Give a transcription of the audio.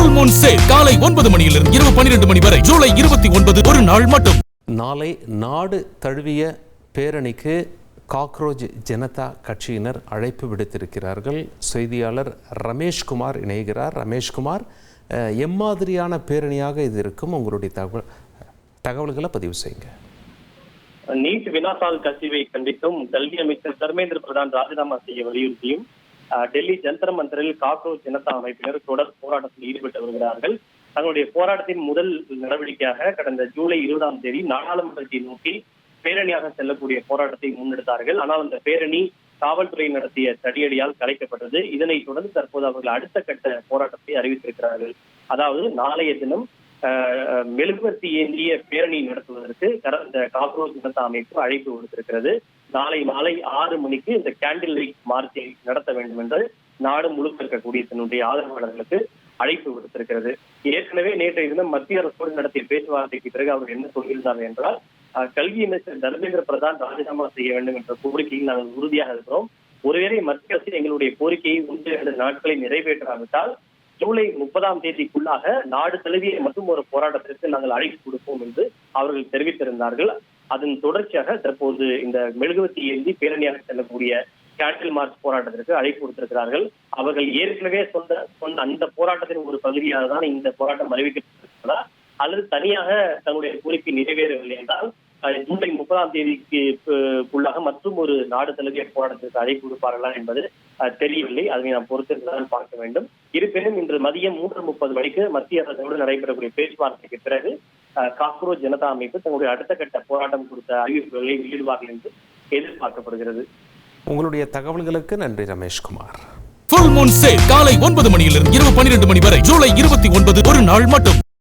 Full Moon sale காலை 9 மணியிலிருந்து இரவு 12 மணி வரை ஜூலை 29 ஒரு நாள் மட்டும். நாளை நாடு தழுவிய பேரணிக்கு காக்ரோச் ஜனதா கட்சியினர் அழைப்பு விடுத்திருக்கிறார்கள். செய்தியாளர் ரமேஷ்குமார் இணைகிறார். ரமேஷ்குமார், எம்மாதிரியான பேரணியாக இது இருக்கும்? உங்களுடைய தகவல்களை பதிவு செய்யுங்க. நீட் வினாத்தாள் கசிவை கண்டித்தும் கல்வி அமைச்சர் தர்மேந்திர பிரதான் ராஜினாமா செய்ய வலியுறுத்தியும் டெல்லி ஜந்தர் மந்தரில் காக்ரோச் ஜனதா அமைப்பினர் தொடர் போராட்டத்தில் ஈடுபட்டு வருகிறார்கள். தங்களுடைய போராட்டத்தின் முதல் நடவடிக்கையாக கடந்த ஜூலை 20ஆம் தேதி நாடாளுமன்றத்தை நோக்கி பேரணியாக செல்லக்கூடிய போராட்டத்தை முன்னெடுத்தார்கள். ஆனால் அந்த பேரணி காவல்துறை நடத்திய தடியடியால் கலைக்கப்பட்டது. இதனைத் தொடர்ந்து தற்போது அவர்கள் அடுத்த கட்ட போராட்டத்தை அறிவித்திருக்கிறார்கள். அதாவது நாளைய தினம் மெழுகுவர்த்தி ஏந்திய பேரணி நடத்துவதற்கு இந்த காக்ரோச் ஜனதா அமைப்பு அழைப்பு விடுத்திருக்கிறது. நாளை மாலை 6 மணிக்கு இந்த கேண்டில் லைட் மார்ச்சை நடத்த வேண்டும் என்று நாடு முழுக்க இருக்கக்கூடிய தன்னுடைய ஆதரவாளர்களுக்கு அழைப்பு விடுத்திருக்கிறது. ஏற்கனவே நேற்றைய தினம் மத்திய அரசோடு நடத்திய பேச்சுவார்த்தைக்கு பிறகு அவர் என்ன சொல்லியிருந்தார் என்றால், கல்வி அமைச்சர் தர்மேந்திர பிரதான் ராஜினாமா செய்ய வேண்டும் என்ற கோரிக்கையில் நாங்கள் உறுதியாக இருக்கிறோம். ஒருவேளை மத்திய அரசு எங்களுடைய கோரிக்கையை 1-2 நாட்களை நிறைவேற்றாவிட்டால் ஜூலை 30ஆம் தேதிக்குள்ளாக நாடு தழுவிய மற்றும் ஒரு போராட்டத்திற்கு நாங்கள் அழைப்பு கொடுப்போம் என்று அவர்கள் தெரிவித்திருந்தார்கள். அதன் தொடர்ச்சியாக தற்போது இந்த மெழுகுவர்த்தி ஏந்தி பேரணியாக செல்லக்கூடிய கேண்டில் மார்ச் போராட்டத்திற்கு அழைப்பு கொடுத்திருக்கிறார்கள். அவர்கள் ஏற்கனவே சொன்ன அந்த போராட்டத்தின் ஒரு பகுதியாக தான் இந்த போராட்டம் அறிவிக்கப்பட்டிருக்கிறதா அல்லது தனியாக தன்னுடைய கோரிக்கை நிறைவேறவில்லை என்றால் ஜூலை 30ஆம் தேதிக்குள்ளாக மற்றும் ஒரு நாடு தழுவிய போராட்டத்திற்கு அழைப்பு கொடுப்பார்களா என்பது தெரியவில்லை. அதனை நாம் பொறுத்திருந்தான் பார்க்க வேண்டும். இருப்பினும் இன்று மதியம் 3:30 மணிக்கு மத்திய அரசோடு நடைபெறக்கூடிய பேச்சுவார்த்தைக்கு பிறகு காக்ரோச் ஜனதா அமைப்பு தங்களுடைய அடுத்த கட்ட போராட்டம் கொடுத்த அறிவிப்புகளை வெளியிடுவார்கள் என்று எதிர்பார்க்கப்படுகிறது. உங்களுடைய தகவல்களுக்கு நன்றி ரமேஷ்குமார். ஃபுல் மூன் சேல் காலை 9 மணியிலிருந்து இரவு 12 மணி வரை ஜூலை 29 ஒரு நாள் மட்டும்.